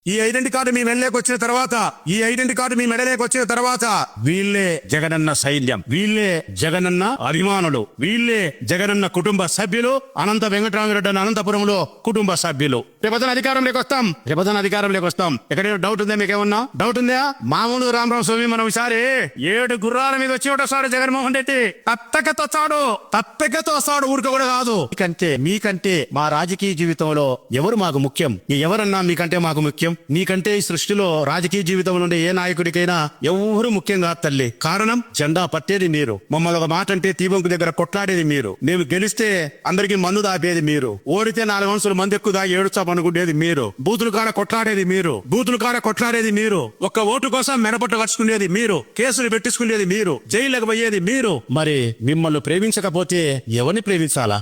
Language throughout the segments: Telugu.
ఈ ఐడెంటి కార్డు మీ మెడలోకి వచ్చిన తర్వాత వీళ్ళే జగనన్న సైన్యం, వీళ్ళే జగనన్న అభిమానులు, వీళ్ళే జగనన్న కుటుంబ సభ్యులు. అనంత వెంకటరామరెడ్డి అనంతపురంలో కుటుంబ సభ్యులు. రేపొద్దున అధికారంలోకి వస్తాం. ఎక్కడైనా డౌట్ ఉందా? మీకేమన్నా డౌట్ ఉందా? మామూలు రామరావు స్వామి మనం ఈసారి 7 గుర్రాల మీద వచ్చి ఒకటోసారి జగన్మోహన్ రెడ్డి తప్పెకతో వస్తాడు. ఊరిక కూడా కాదు. మీకంటే మా రాజకీయ జీవితంలో ఎవరు మాకు ముఖ్యం? ఎవరన్నా మీకంటే మాకు ముఖ్యం. నీకంటే ఈ సృష్టిలో రాజకీయ జీవితంలో ఉండే ఏ నాయకుడికైనా ఎవరు ముఖ్యం కాదు తల్లి. కారణం జెండా పట్టేది మీరు, మమ్మల్ని ఒక మాట అంటే తీబంకు దగ్గర కొట్లాడేది మీరు, మేము గెలిస్తే అందరికి మందు దాపేది మీరు, ఓడితే 4 అంశాలు మంది ఎక్కువ దాగి ఏడుచాపు అనుకునేది మీరు, బూతులు కాడ కొట్లాడేది మీరు, ఒక్క ఓటు కోసం మెడపట్టు కట్టుకునేది మీరు, కేసులు పెట్టించుకునేది మీరు, జైలుకు పోయేది మీరు. మరి మిమ్మల్ని ప్రేమించకపోతే ఎవరిని ప్రేమించాలా?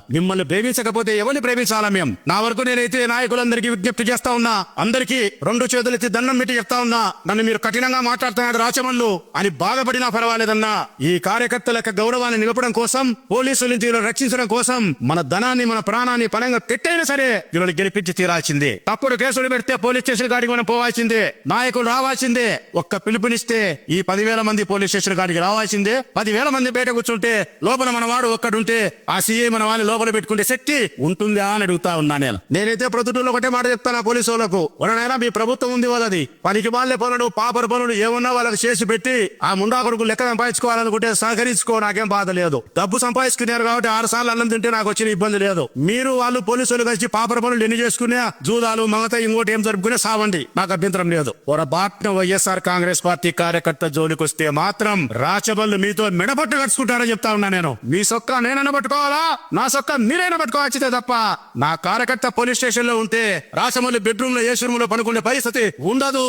మేము నా వరకు నేనైతే నాయకులందరికీ విజ్ఞప్తి చేస్తా ఉన్నా, అందరికీ 2 చేతులెత్తి దండం పెట్టి చెప్తా ఉన్నా, నన్ను మీరు కఠినంగా మాట్లాడుతున్నాడు రాచమల్లు అని బాధపడినా పర్వాలేదన్నా, ఈ కార్యకర్తల యొక్క గౌరవాన్ని నిలపడం కోసం, పోలీసుల నుంచి రక్షించడం కోసం మన ధనాన్ని మన ప్రాణాన్ని పరంగా పెట్టైనా సరే వీళ్ళని గెలిపించి తీరాల్సిందే. తప్పుడు కేసులు పెడితే పోలీస్ స్టేషన్ కాడికి మనం పోవాల్సిందే, నాయకులు రావాల్సిందే. ఒక్క పిలుపునిస్తే ఈ 10,000 మంది పోలీస్ స్టేషన్ కాడికి రావాల్సిందే. 10,000 మంది బయట కూర్చుంటే లోపల మన వాడు ఒక్కడుంటే ఆ సీఏ మన వాళ్ళని లోపల పెట్టుకుంటే శక్తి ఉంటుందా అని అడుగుతా ఉన్నా. నేనైతే ప్రొద్దుటూరులో ఒకటే మాట చెప్తాను పోలీసు వాళ్ళకు, మీ ప్రభుత్వం ఉంది వాళ్ళది, పనికి వాళ్ళే పనులు పాపర పనులు ఏమన్నా వాళ్ళకి చేసి పెట్టి ఆ ముండా కొడుకు లెక్క సంపాదించుకోవాలనుకుంటే సహకరించుకో, నాకేం బాధ లేదు. డబ్బు సంపాదించుకున్నారు కాబట్టి 6 సార్లు అన్నం తింటే నాకు వచ్చిన ఇబ్బంది లేదు. మీరు వాళ్ళు పోలీసులు కలిసి పాపర పనులు ఎన్ని చేసుకునే జూదాలు మగత ఇంకోటి ఏం జరుపుకునే సావండి, నాకు అభ్యంతరం లేదు. పొరపాటున వైఎస్ఆర్ కాంగ్రెస్ పార్టీ కార్యకర్త జోలికి వస్తే మాత్రం రాచబల్లు మీతో మెడపట్టు కట్టుకుంటారని చెప్తా ఉన్నా. నేను మీ సొక్క నేనైనా పట్టుకోవాలా, నా సొక్క మీరైనా పట్టుకోవచ్చితే తప్ప నా కార్యకర్త పోలీస్ స్టేషన్ లో ఉంటే రాచమల్లి బెడ్రూమ్ లో ఏసీ రూమ్ లో పనుకునే పరిస్థితి ఉండదు.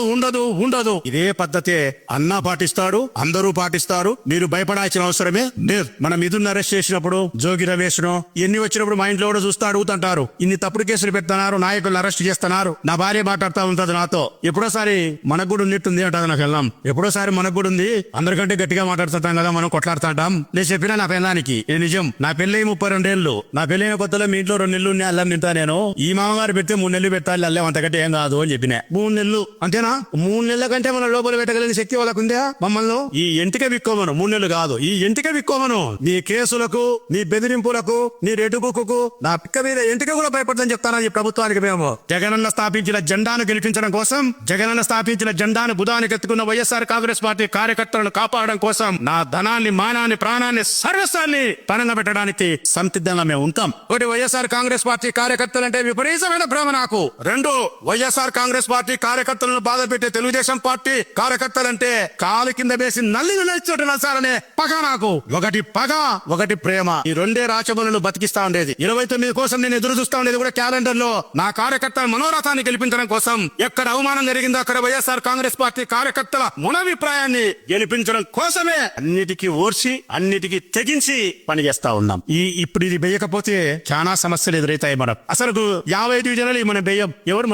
ఇదే పద్ధతే అన్నా పాటిస్తాడు, అందరూ పాటిస్తారు. మీరు భయపడాల్సిన అవసరమే లేదు. మనం మిథున్ అరెస్ట్ చేసినప్పుడు, జోగి రమేష్ను ఎన్ని వచ్చినప్పుడు మా ఇంట్లో కూడా చూస్తా అడుగుతుంటారు, ఇన్ని తప్పుడు కేసులు పెడుతున్నారు, నాయకులను అరెస్ట్ చేస్తున్నారు. నా భార్య మాట్లాడుతూ ఉంటది నాతో, ఎప్పుడోసారి మనకు కూడా ఉన్నట్టుంది అంటది. నాకు వెళ్ళాం ఎప్పుడోసారి మనకు కూడా ఉంది, అందరికంటే గట్టిగా మాట్లాడుతుంటాం కదా, మనం కొట్లాడుతుంటాం. నేను చెప్పిన నా పెళ్ళానికి ఇది నిజం. నా పెళ్ళి 32 ఏళ్ళు. నా పెళ్ళైన కొత్తలో మీ ఇంట్లో 2 నెలలు అల్లం తింటా నేను. ఈ మామగారు పెడితే 3 నెలలు పెట్టాలి అల్లం, అంతకంటే ఏం కాదు అని చెప్పిన. 3 నెలలు అంతేనా? 3 నెలల కంటే మన లోపల పెట్టగలిగిన శక్తి వాళ్ళకు ఉందా? మమ్మల్ని ఈ ఎంటిక విక్కోమను, 3 నెలలు కాదు, ఈ ఎంటిక విక్కోమను. నీ కేసులకు, నీ బెదిరింపులకు, నీ రెడ్డుకు నా పిక్క మీద ఎంటిక కూడా భయపడదని చెప్తానని ఈ ప్రభుత్వానికి. మేము జగనన్న స్థాపించిన జెండాను గెలిపించడం కోసం, జగనన్న స్థాపించిన జెండాను బుధానికి ఎత్తుకున్న వైఎస్ఆర్ కాంగ్రెస్ పార్టీ కార్యకర్తలను కాపాడడం కోసం నా ధనాన్ని, మానాన్ని, ప్రాణాన్ని, సర్వస్వాన్ని పనంగా పెట్టడానికి సంసిద్ధంగా మేము ఉంటాం. ఒకటి, వైఎస్ఆర్ కాంగ్రెస్ పార్టీ కార్యకర్తలంటే విపరీతమైన ప్రేమ నాకు. 2, వైఎస్ఆర్ కాంగ్రెస్ పార్టీ కార్యకర్తలను బాధ పెట్టే తెలుగుదేశం పార్టీ కార్యకర్తలంటే కాలు కింద వేసి నల్లిచోట నచ్చాలనే పగ నాకు. ఒకటి పగ, ఒకటి ప్రేమ. ఈ 2 రాచబలులు బతికిస్తా ఉండేది. 29 కోసం నేను ఎదురు చూస్తా ఉండేది కూడా క్యాలెండర్ లో. నా కార్యకర్తల మనోరథాన్ని గెలిపించడం కోసం, ఎక్కడ అవమానం జరిగిందో అక్కడ వైఎస్ఆర్ కాంగ్రెస్ పార్టీ కార్యకర్తల మనోభిప్రాయాన్ని గెలిపించడం కోసమే అన్నిటికీ ఓర్చి, అన్నిటికీ తెగించి పనిచేస్తా ఉన్నాం. ఇప్పుడు ఇది వేయకపోతే చాలా సమస్యలు ఎదురైతాయి. మనం అసలు 50 డివిజన్లు మనం వేయం. ఎవరు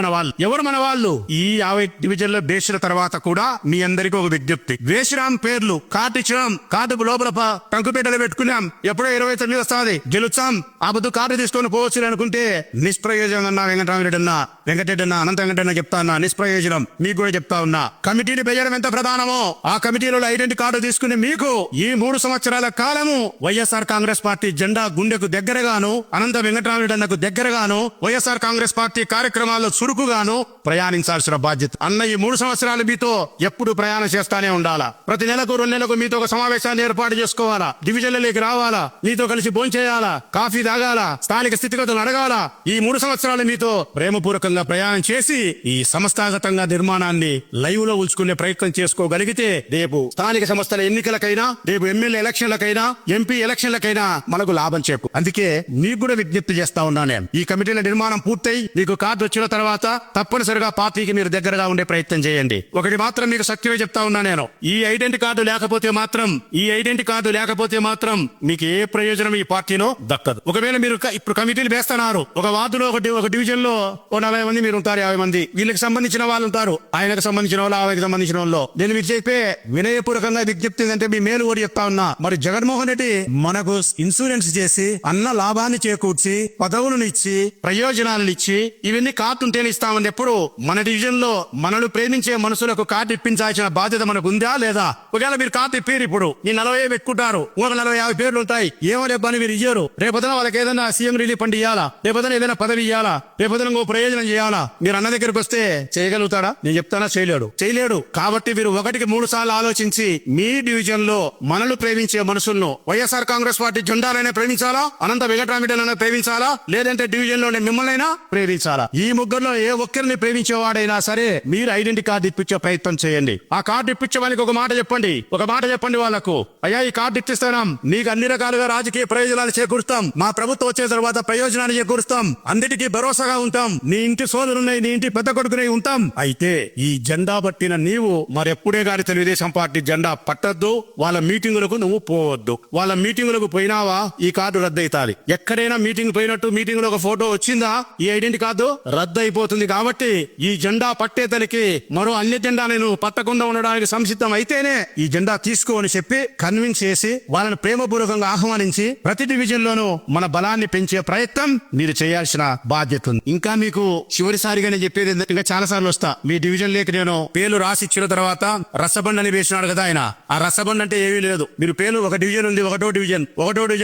మన వాళ్ళు? ఈ 50 డివిజన్లో వేసిన తర్వాత కూడా మీ అందరికీ ఒక విజ్ఞప్తి. వేసినాం, పేర్లు కార్డు ఇచ్చినాం, కార్డు లోపల టంకుపేటలో పెట్టుకున్నాం, ఎప్పుడో 29 వస్తుంది, గెలుచాం, ఆ బుద్ధు కార్డు తీసుకొని పోవచ్చు అనుకుంటే నిష్ప్రయోజనం అన్నా. వెంకటరెడ్డి అన్న, అనంత వెంకటన్న చెప్తా ఉన్నా, నిష్ప్రయోజనం. మీకు కూడా చెప్తా ఉన్నా, కమిటీని వేయడం ఎంత ప్రధానమో ఆ కమిటీలో ఐడెంటి కార్డు తీసుకుని మీకు ఈ 3 సంవత్సరాల కాలము వైఎస్ఆర్ కాంగ్రెస్ పార్టీ జెండా గుండెకు దగ్గరగాను, అనంత వెంకటరెడ్డి అన్నకు దగ్గరగాను, వైఎస్ఆర్ కాంగ్రెస్ పార్టీ కార్యక్రమాల్లో చురుకుగాను ప్రయాణించాల్సిన బాధ్యత. అన్న ఈ 3 సంవత్సరాలు మీతో ఎప్పుడు ప్రయాణం చేస్తానే ఉండాలా. ప్రతి నెలకు 2 నెలలకు మీతో ఒక సమావేశాన్ని ఏర్పాటు చేసుకోవాలా, డివిజన్లలోకి రావాలా, మీతో కలిసి భోంచేయాలా, కాఫీ తాగాలా, స్థానిక స్థితిగతులు అడగాల. ఈ 3 సంవత్సరాలు మీతో ప్రేమపూర్వకంగా ప్రయాణం చేసి ఈ సంస్థాగతంగా నిర్మాణాన్ని లైవ్ లో ఉంచుకునే ప్రయత్నం చేసుకోగలిగితే రేపు స్థానిక సంస్థల ఎన్నికలకైనా, రేపు ఎమ్మెల్యే ఎలక్షన్లకైనా, ఎంపీ ఎలక్షన్లకైనా మనకు లాభం చేకు. అందుకే మీకు కూడా విజ్ఞప్తి చేస్తా ఉన్నాను, ఈ కమిటీల నిర్మాణం పూర్తయి మీకు కార్డు వచ్చిన తర్వాత తప్పనిసరిగా పార్టీకి మీరు దగ్గరగా ఉండే ప్రయత్నం చేయండి. ఒకటి మాత్రం మీకు సత్యమే చెప్తా ఉన్నా నేను, ఈ ఐడెంటి కార్డు లేకపోతే మాత్రం మీకు ఏ ప్రయోజనం ఈ పార్టీలో దక్కదు. ఒకవేళ మీరు ఇప్పుడు కమిటీలు వేస్తున్నారు, ఒక వార్డులో ఒక డివిజన్ లో 40 మంది మీరు ఉంటారు, 50 మంది వీళ్ళకి సంబంధించిన వాళ్ళు ఉంటారు, ఆయనకు సంబంధించిన వాళ్ళు, ఆమెకు సంబంధించిన వాళ్ళు. నేను మీరు చెప్పే వినయపూర్వకంగా విజ్ఞప్తి ఏంటంటే మీ మేలు కూడా చెప్తా ఉన్నా, మరి జగన్మోహన్ రెడ్డి మనకు ఇన్సూరెన్స్ చేసి అన్న లాభాన్ని చేకూర్చి పదవులను ఇచ్చి ప్రయోజనాలను ఇచ్చి ఇవన్నీ కార్డు ఉంటేనే ఇస్తామని ఎప్పుడు మన డివిజన్ లో మనల్ని ప్రేమించే మనుషులకు కార్డు ఇప్పించాల్సిన బాధ్యత మనకు ఉందా లేదా? ఒకవేళ మీరు కార్డు ఇప్పారు, ఇప్పుడు ఈ 40 పెట్టుకుంటారు, 140-50 పేర్లు ఉంటాయి, ఏమో లేపని మీరు ఇయ్యరు. రేపొద్దున వాళ్ళకి ఏదైనా సీఎం రిలీఫ్ ఫండ్ ఇవ్వాలా, రేపొద్దున ఏదైనా పదవి ఇవ్వాలా, రేపొద్దున ఇంకో ప్రయోజనం చేయాలా, మీరు అన్న దగ్గరికి వస్తే చేయగలుగుతాడా? నేను చెప్తానా? చేయలేడు. కాబట్టి మీరు 1-3 సార్లు ఆలోచించి మీ డివిజన్ లో మనల్ని ప్రేమించే మనుషులను వైఎస్ఆర్ కాంగ్రెస్ పార్టీ జెండాలైనా ప్రేమించాలా, అనంత వెంకటరామిరెడ్డినైనా ప్రేమించాలా, లేదంటే డివిజన్ లోనే మిమ్మల్నైనా ప్రేమించాలా? ఈ ముగ్గురులో ఏ ఒక్కరిని ప్రేమించేవాడైనా సరే మీరు ఐడెంటిటీ కార్డు ఇప్పించే ప్రయత్నం చేయండి. ఆ కార్డు ఇప్పించే వాళ్ళకి ఒక మాట చెప్పండి వాళ్ళకు, అయ్యా ఈ కార్డు ఇప్పిస్తున్నాం, నీకు అన్ని రకాలుగా రాజకీయ ప్రయోజనాలు చేకూరుస్తాం, మా ప్రభుత్వం వచ్చే తర్వాత ప్రయోజనాలు చేకూరుస్తాం, అన్నిటికీ భరోసాగా ఉంటాం, నీ ఇంటి సోదరున్నాయి, నీ ఇంటి పెద్ద కొడుకునే ఉంటాం. అయితే ఈ జెండా పట్టిన నీవు మరెప్పుడే గాని తెలుగుదేశం పార్టీ జెండా పట్టద్దు, వాళ్ళ మీటింగులకు నువ్వు పోవద్దు. వాళ్ళ మీటింగులకు పోయినావా ఈ కార్డు రద్దయితాది. ఎక్కడైనా మీటింగ్ పోయినట్టు మీటింగ్ లో ఒక ఫోటో వచ్చిందా ఈ ఐడెంటిటీ కార్డు రద్దు అయిపోతుంది. కాబట్టి ఈ జెండా పట్టేతనికి మరో అన్ని జెండాని నువ్వు పట్టకుండా ఉండడానికి సంసిద్ధం అయితేనే ఈ జెండా తీసుకో అని చెప్పి కన్విన్స్ చేసి వాళ్ళని ప్రేమపూర్వకంగా ఆహ్వానించి ప్రతి డివిజన్ లోనూ మన బలాన్ని పెంచే ప్రయత్నం మీరు చేయాల్సిన బాధ్యత ఉంది. ఇంకా మీకు చివరిసారిగా నేను చెప్పేది ఏంటంటే, ఇంకా చాలా సార్లు వస్తా మీ డివిజన్ లేక నేను పేర్లు రాసి ఇచ్చిన తర్వాత రసబండ్ అని వేసినాడు కదా ఆయన. ఆ రసబండ్ అంటే ఏమీ లేదు. మీరు పేర్లు ఒక డివిజన్ ఉంది, ఒకటో డివిజన్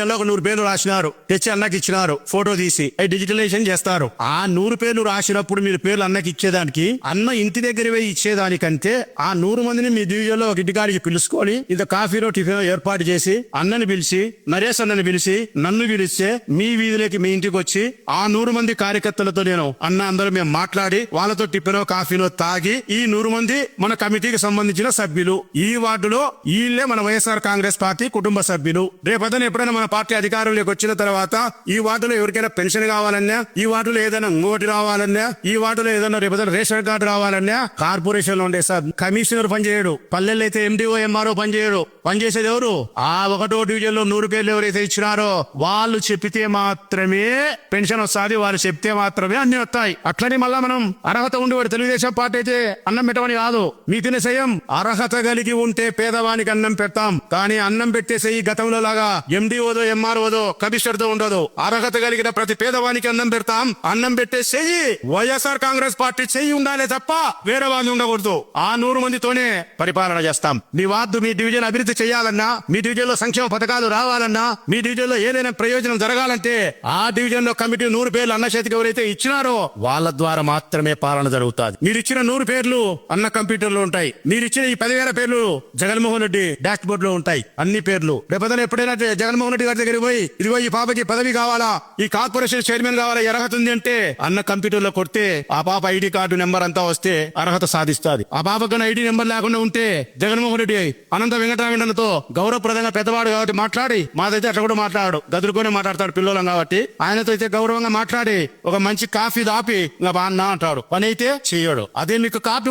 లో ఒక 100 పేర్లు రాసినారు, తెచ్చి అన్నకి ఇచ్చినారు, ఫోటో తీసి డిజిటలైజేషన్ చేస్తారు. ఆ 100 పేర్లు రాసినప్పుడు మీరు పేర్లు అన్నకి ఇచ్చేదానికి, అన్న ఇంటి దగ్గర పోయి ఇచ్చేదానికంటే ఆ 100 మందిని మీ డివిజన్ లో ఒక ఇంటికాడికి పిలుచుకొని ఇంత కాఫీలో టిఫిన్ ఏర్పాటు చేసి అన్నని పిలిచి, నరేష్ అన్నని పిలిచి, నన్ను పిలిస్తే మీ వీధిలోకి మీ ఇంటికి వచ్చి ఆ 100 మంది కార్యకర్తలతో నేను అందరూ మేము మాట్లాడి వాళ్ళతో టిఫినో కాఫీలో తాగి ఈ 100 మంది మన కమిటీకి సంబంధించిన సభ్యులు, ఈ వార్డులో వీళ్ళే మన వైఎస్ఆర్ కాంగ్రెస్ పార్టీ కుటుంబ సభ్యులు. రేపొద్దున ఎప్పుడైనా మన పార్టీ అధికారంలోకి వచ్చిన తర్వాత ఈ వార్డులో ఎవరికైనా పెన్షన్ కావాలన్నా, ఈ వార్డులో ఏదైనా ఇంకోటి రావాలన్నా, ఈ వార్డులో ఏదైనా రేపొద్దున రేషన్ కార్డు రావాలన్నా కార్పొరేషన్ లో ఉండే సార్ కమిషనర్ పనిచేయడు, పల్లెల్లో అయితే ఎండిఓ ఎంఆర్ఓ పనిచేయడు. పనిచేసేది ఎవరు? ఆ 1వ డివిజన్ లో 100 పేర్లు ఎవరైతే ఇచ్చినారో వాళ్ళు చెప్పితే మాత్రమే పెన్షన్ వస్తుంది, వాళ్ళు చెప్తే మాత్రమే అన్ని వస్తాయి. అట్లని మళ్ళా మనం అర్హత ఉండేవాడు తెలుగుదేశం పార్టీ అయితే అన్నం పెట్టమని కాదు, మీకు నిశ్చయం అర్హత కలిగి ఉంటే పేదవానికి అన్నం పెడతాం. కానీ అన్నం పెట్టేసే ఈ గతంలో లాగా ఎండిఓదో ఎంఆర్ఓదో కమిషనర్తో ఉండదు. అర్హత కలిగిన ప్రతి పేదవానికి అన్నం పెడతాం. అన్నం పెట్టే చెయ్యి వైఎస్ఆర్ కాంగ్రెస్ పార్టీ చెయ్యి ఉండాలే తప్ప వేరే వాళ్ళు ఉండకూడదు. ఆ 100 మందితోనే పరిపాలన చేస్తాం. మీ వార్డు మీ డివిజన్ అభివృద్ధి చేయాలన్నా, మీ డివిజన్ లో సంక్షేమ పథకాలు రావాలన్నా, మీ డివిజన్ లో ఏదైనా ప్రయోజనం జరగాలంటే ఆ డివిజన్ లో కమిటీ 100 పేర్లు అన్న చేతికి ఎవరైతే ఇచ్చినారో వాళ్ళ ద్వారా మాత్రమే పాలన జరుగుతుంది. మీరు ఇచ్చిన 100 పేర్లు అన్న కంప్యూటర్ లో ఉంటాయి. మీరు ఇచ్చిన ఈ 10,000 పేర్లు జగన్మోహన్ రెడ్డి డాష్ బోర్డ్ లో ఉంటాయి. అన్ని పేర్లు రేపొద్దున ఎప్పుడైనా జగన్మోహన్ రెడ్డి గారి దగ్గరికి పోయి ఇదిగో ఈ పాపకి పదవి కావాలా, ఈ కార్పొరేషన్ చైర్మన్ కావాలా, అర్హత ఉంది అంటే అన్న కంప్యూటర్ లో కొడితే ఆ పాప ఐడి కార్డు నెంబర్ అంతా వస్తే అర్హత సాధిస్తుంది. ఆ పాపకు ఐడి నెంబర్ లేకుండా ఉంటే జగన్మోహన్ రెడ్డి అనంత వెంకటరామిరెడ్డితో గౌరవప్రదంగా పెద్దవాడు కాబట్టి మాట్లాడి, మాదైతే అట్లా కూడా మాట్లాడు, గదురుకొని మాట్లాడతాడు పిల్లలం కాబట్టి, ఆయనతో అయితే గౌరవంగా మాట్లాడి ఒక మంచి కాఫీ దాపి ఇంకా బాగా అంటాడు. పని అయితే చెయ్యడు. అదే మీకు కార్డు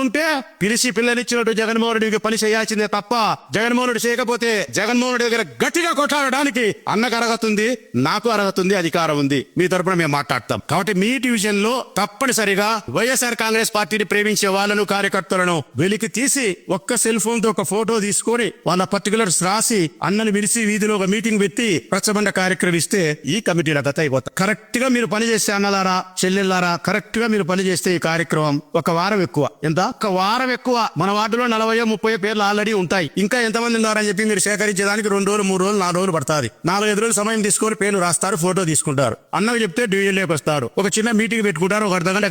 ఉంటే పిలిచి పిల్లనిచ్చినట్టు జగన్మోహన్ రెడ్డికి పని చేయాల్సిందే తప్ప జగన్మోహన్ రెడ్డి చేయకపోతే జగన్మోహన్ రెడ్డి దగ్గర గట్టిగా కొట్లాడడానికి అన్నకు అర్హత ఉంది, నాకు అర్హత ఉంది, అధికారం ఉంది. మీ తరపున మేము మాట్లాడతాం. కాబట్టి మీ డివిజన్ లో తప్పనిసరిగా వైఎస్ఆర్ కాంగ్రెస్ పార్టీని ప్రేమించే వాళ్ళను కార్యకర్తలను వెలికి తీసి ఒక్క సెల్ ఫోన్ తో ఒక ఫోటో తీసుకొని వాళ్ళ పర్టికులర్స్ రాసి అన్నని విడిచి వీధిలో ఒక మీటింగ్ పెట్టి ప్రచబండ కార్యక్రమం ఇస్తే ఈ కమిటీల గత అయిపోతాయి. కరెక్ట్ గా మీరు పనిచేస్తే అన్నలారా చెల్లెళ్ళారా, కరెక్ట్ గా మీరు పనిచేస్తే ఈ కార్యక్రమం ఒక వారం ఎక్కువ. ఎంత? ఒక వారం ఎక్కువ. మన వార్డులో 40-30 పేర్లు ఆల్రెడీ ఉంటాయి. ఇంకా ఎంతమంది ఉన్నారని చెప్పి మీరు సేకరించేదానికి 2 రోజులు 3 రోజులు 4 రోజులు పడుతుంది. 4-5 రోజులు సమయం తీసుకొని పేర్లు రాస్తారు, ఫోటో తీసుకుంటారు. అన్నకు చెప్తే డివిజన్ లోకి వస్తారు, ఒక చిన్న మీటింగ్ పెట్టుకుంటారు, ఒక అర్ధగంట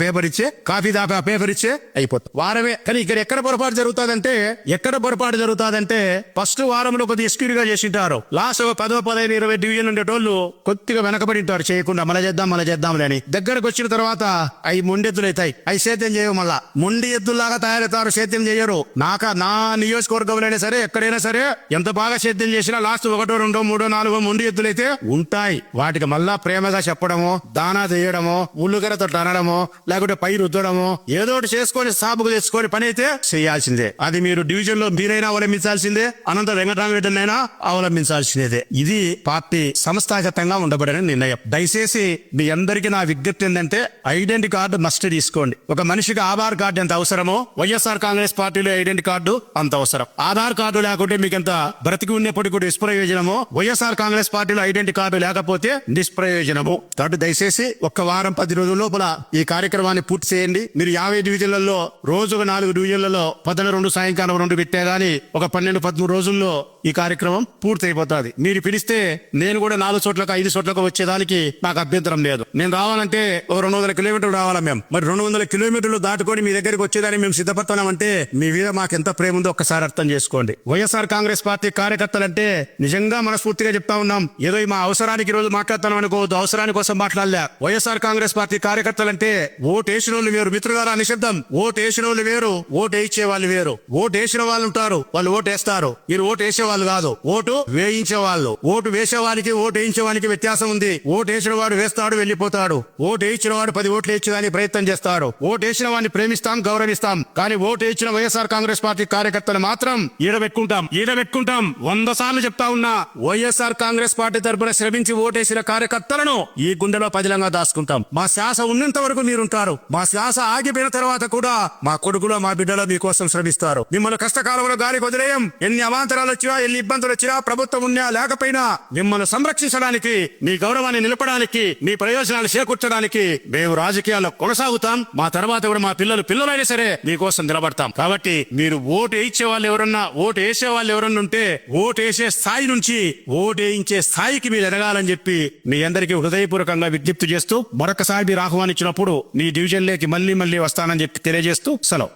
పేపర్ ఇచ్చే కాఫీ దాపి ఆ పేపర్ ఇచ్చే అయిపోతుంది. వారమే. కానీ ఇక్కడ ఎక్కడ పొరపాటు జరుగుతుందంటే ఫస్ట్ వారంలో కొద్దిగా ఎస్క్యూరిగా చేసింటారు, లాస్ట్ 10, 15, 20 డివిజన్ ఉండేటోళ్ళు కొద్దిగా వెనకబడి ఉంటారు, చేయకుండా మళ్ళీ చేద్దాం అని. దగ్గరకు వచ్చిన తర్వాత అవి మొండెద్దులు అవుతాయి, అవి సేద్యం చేయవు. మళ్ళా మొండి ఎద్దుల్లాగా తయారవుతారు, సేద్యం చేయరు. నా నియోజకవర్గంలోనే సరే ఎక్కడైనా సరే ఎంత బాగా సేద్యం చేసినా లాస్ట్ 1, 2, 3, 4 మొండి ఎద్దులైతే ఉంటాయి. వాటికి మళ్ళా ప్రేమగా చెప్పడమో, దానా చేయడమో, ముళ్ళుగరతో అనడమో, లేకుంటే పై రుద్దడమో, ఏదో ఒకటి చేసుకొని సాపుకు తెచ్చుకొని పని అయితే చేయాల్సిందే. అది మీరు డివిజన్ లో మీరైనా అవలంబించాల్సిందే, అనంత వెంకటరామిరెడ్డినైనా అవలంబించాల్సిందే. ఇది పార్టీ సంస్థాగతంగా ఉండబడిన నిర్ణయం. దయచేసి మీ అందరికీ నా విజ్ఞప్తి ఏంటంటే ఐడెంటిటీ కార్డు మస్ట్ తీసుకోండి. ఒక మనిషికి ఆధార్ కార్డు ఎంత అవసరమో వైఎస్ఆర్ కాంగ్రెస్ పార్టీలో ఐడెంటిటీ కార్డు అంత అవసరం. ఆధార్ కార్డు లేకుంటే మీకు ఎంత బ్రతికి ఉన్నప్పటికీ కూడా నిష్ప్రయోజనము, వైఎస్ఆర్ కాంగ్రెస్ పార్టీలో ఐడెంటిటీ కార్డు లేకపోతే నిష్ప్రయోజనము. కాబట్టి దయచేసి 1 వారం 10 రోజుల లోపల ఈ ఈ కార్యక్రమాన్ని పూర్తి చేయండి. మీరు 50 డివిజన్లలో రోజుకు 4 డివిజన్లలో పొద్దున 2 సాయంకాలం 2 పెట్టే గానీ ఒక 12-13 రోజుల్లో ఈ కార్యక్రమం పూర్తి అయిపోతుంది. మీరు పిలిస్తే నేను కూడా 4 చోట్లకు 5 చోట్లకు వచ్చేదానికి నాకు అభ్యంతరం లేదు. నేను రావాలంటే ఒక 200 కిలోమీటర్లు రావాలా మేము. మరి 200 కిలోమీటర్లు దాటుకొని మీ దగ్గరికి వచ్చేదానికి మేము సిద్ధపడుతున్నామంటే మీ మీద మాకు ఎంత ప్రేమ ఉందో ఒక్కసారి అర్థం చేసుకోండి. వైఎస్ఆర్ కాంగ్రెస్ పార్టీ కార్యకర్తలంటే నిజంగా మనస్ఫూర్తిగా చెప్తా ఉన్నాం. ఏదో మా అవసరానికి ఈ రోజు మాట్లాడతాం అనుకోవద్దు. అవసరాని కోసం మాట్లాడలే. వైఎస్ఆర్ కాంగ్రెస్ పార్టీ కార్యకర్తలంటే ఓటేసిన వాళ్ళు వేరు. మిత్రులారా నిశ్శబ్దం. ఓటేసిన వాళ్ళు వేరు, ఓటు వేయించే వాళ్ళు వేరు. ఓటు వేసిన వాళ్ళు ఉంటారు, వాళ్ళు ఓటు వేస్తారు. మీరు ఓటు వేసే వాళ్ళు కాదు, ఓటు వేయించే వాళ్ళు. ఓటు వేసేవానికి ఓటు వేయించేవానికి వ్యత్యాసం ఉంది. ఓటు వేసిన వాడు వేస్తాడు, వెళ్ళిపోతాడు. ఓటు వేయించిన వాడు 10 ఓట్లు వేయించడానికి ప్రయత్నం చేస్తాడు. ఓటు వేసిన వాడిని ప్రేమిస్తాం, గౌరవిస్తాం. కానీ ఓటు వేయించిన వైఎస్ఆర్ కాంగ్రెస్ పార్టీ కార్యకర్తలు మాత్రం ఈడబెట్టుకుంటాం 100 సార్లు చెప్తా ఉన్నా. వైఎస్ఆర్ కాంగ్రెస్ పార్టీ తరపున శ్రమించి ఓటేసిన కార్యకర్తలను ఈ గుండెలో పదిలంగా దాచుకుంటాం. మా శ్వాస ఉన్నంత వరకు మీరుంటారు. మా శ్వాస ఆగిపోయిన తర్వాత కూడా మా కొడుకులో మా బిడ్డలో మీకోసం శ్రమిస్తారు. మిమ్మల్ని కష్టకాలంలో గాలికి వదిలేయం. ఎన్ని అవాంతరాలు వచ్చినా, ఎన్ని ఇబ్బందులు వచ్చినా, ప్రభుత్వం ఉన్నా లేకపోయినా మిమ్మల్ని సంరక్షించడానికి, మీ గౌరవాన్ని నిలపడానికి, మీ ప్రయోజనాలు చేకూర్చడానికి మేము రాజకీయాల్లో కొనసాగుతాం. మా తర్వాత కూడా మా పిల్లలైనా సరే మీకోసం నిలబడతాం. కాబట్టి మీరు ఓటు వేయించే వాళ్ళు ఎవరన్నా, ఓటు వేసే వాళ్ళు ఎవరన్నా ఉంటే ఓటు వేసే స్థాయి నుంచి ఓటు వేయించే స్థాయికి మీరు ఎదగాలని చెప్పి మీ అందరికీ హృదయపూర్వకంగా విజ్ఞప్తి చేస్తూ మరొకసారి మీరు ఆహ్వానించినప్పుడు మీ డివిజన్లోకి మళ్ళీ వస్తానని చెప్పి తెలియజేస్తూ సెలవు.